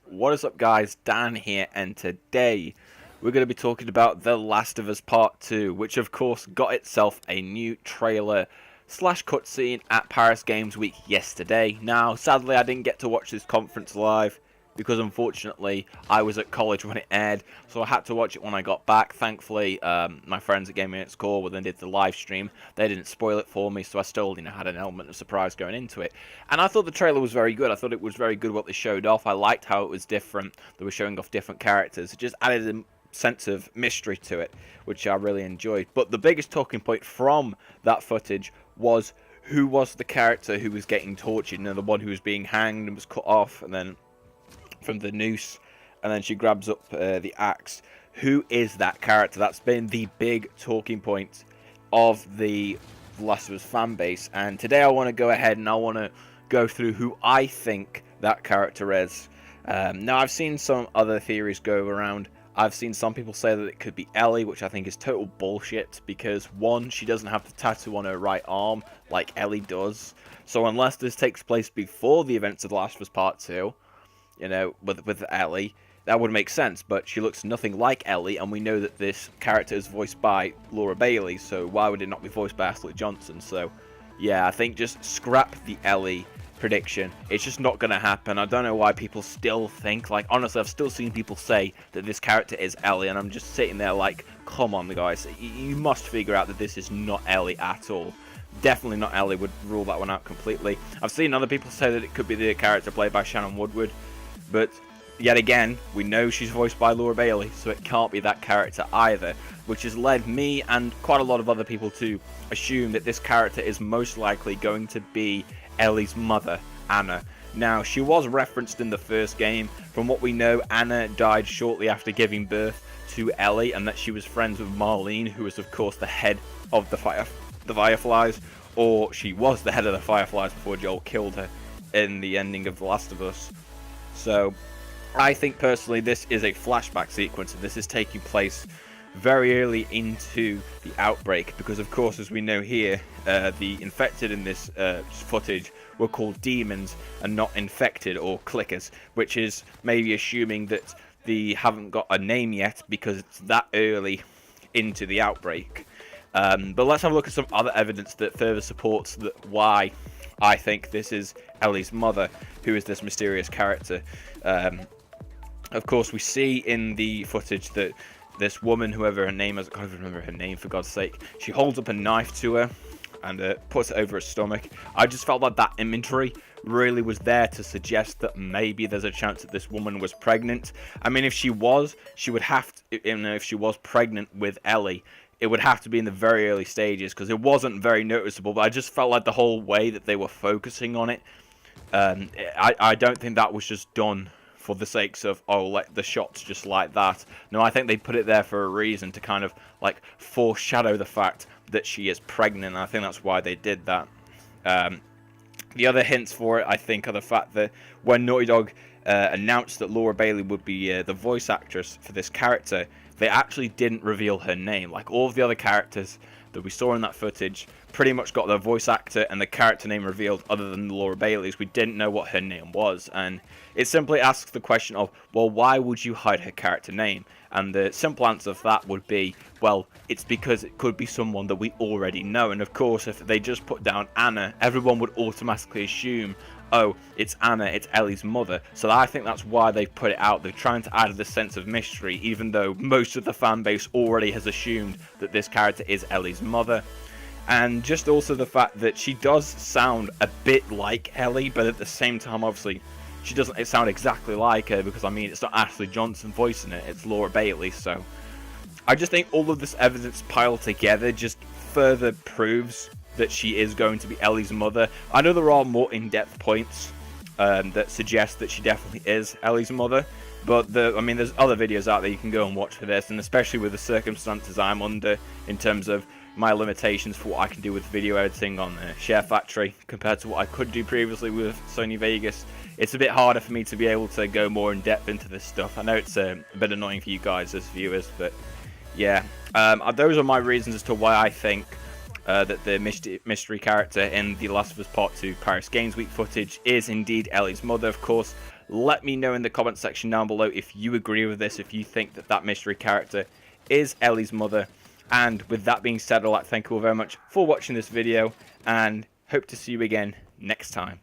What is up, guys? Dan here, and today we're going to be talking about The Last of Us Part 2, which of course got itself a new trailer slash cutscene at Paris Games Week yesterday. Now, sadly, I didn't get to watch this conference live because unfortunately I was at college when it aired, so I had to watch it when I got back. Thankfully, my friends at Game Minutes Core, when they did the live stream, they didn't spoil it for me, so I still had an element of surprise going into it. And I thought the trailer was very good. I thought it was very good what they showed off. I liked how it was different. They were showing off different characters. It just added a sense of mystery to it, which I really enjoyed. But the biggest talking point from that footage was who was the character who was getting tortured, the one who was being hanged and was cut off, and then from the noose, and then she grabs up the axe. Who is that character? That's been the big talking point of the Last of Us fan base, and today I want to go ahead and I want to go through who I think that character is. Now, I've seen some other theories go around. I've seen some people say that it could be Ellie, which I think is total bullshit, because one, she doesn't have the tattoo on her right arm like Ellie does, so unless this takes place before the events of The Last of Us Part 2, with Ellie, that would make sense, but she looks nothing like Ellie, and we know that this character is voiced by Laura Bailey, so why would it not be voiced by Ashley Johnson? So, yeah, I think just scrap the Ellie prediction. It's just not going to happen. I don't know why people still think, honestly, I've still seen people say that this character is Ellie, and I'm just sitting there like, come on, guys, you must figure out that this is not Ellie at all. Definitely not Ellie, would rule that one out completely. I've seen other people say that it could be the character played by Shannon Woodward, but yet again, we know she's voiced by Laura Bailey, so it can't be that character either, which has led me and quite a lot of other people to assume that this character is most likely going to be Ellie's mother, Anna. Now, she was referenced in the first game. From what we know, Anna died shortly after giving birth to Ellie, and that she was friends with Marlene, who was of course the head of the Fireflies, or she was the head of the Fireflies before Joel killed her in the ending of The Last of Us. So, I think personally this is a flashback sequence, and this is taking place very early into the outbreak, because of course, as we know here, the infected in this footage were called demons and not infected or clickers, which is maybe assuming that they haven't got a name yet because it's that early into the outbreak. But let's have a look at some other evidence that further supports why I think this is Ellie's mother, who is this mysterious character. Of course, we see in the footage that this woman, whoever her name is, I can't even remember her name for God's sake, she holds up a knife to her and puts it over her stomach. I just felt like that imagery really was there to suggest that maybe there's a chance that this woman was pregnant. I mean, if she was, she would have to, if she was pregnant with Ellie, it would have to be in the very early stages, because it wasn't very noticeable, but I just felt like the whole way that they were focusing on it, I don't think that was just done for the sakes of, oh, let the shots just like that. No, I think they put it there for a reason, to kind of foreshadow the fact that she is pregnant. I think that's why they did that. The other hints for it, I think, are the fact that when Naughty Dog announced that Laura Bailey would be the voice actress for this character, they actually didn't reveal her name. Like all of the other characters that we saw in that footage pretty much got their voice actor and the character name revealed, other than Laura Bailey's. We didn't know what her name was, and it simply asks the question of, well, why would you hide her character name? And the simple answer of that would be, well, it's because it could be someone that we already know. And of course, if they just put down Anna, everyone would automatically assume, oh, it's Anna, it's Ellie's mother. So I think that's why they put it out. They're trying to add the sense of mystery, even though most of the fan base already has assumed that this character is Ellie's mother. And just also the fact that she does sound a bit like Ellie, but at the same time, obviously, she doesn't sound exactly like her, because, I mean, it's not Ashley Johnson voicing it, it's Laura Bailey. So I just think all of this evidence piled together just further proves that she is going to be Ellie's mother. I know there are more in-depth points that suggest that she definitely is Ellie's mother, but I mean, there's other videos out there you can go and watch for this, and especially with the circumstances I'm under in terms of my limitations for what I can do with video editing on SHAREfactory compared to what I could do previously with Sony Vegas. It's a bit harder for me to be able to go more in depth into this stuff. I know it's a bit annoying for you guys as viewers, but yeah, those are my reasons as to why I think that the mystery character in The Last of Us Part 2 Paris Games Week footage is indeed Ellie's mother. Of course, Let me know in the comment section down below if you agree with this, if you think that that mystery character is Ellie's mother. And with that being said, I'd like to thank you all very much for watching this video, and hope to see you again next time.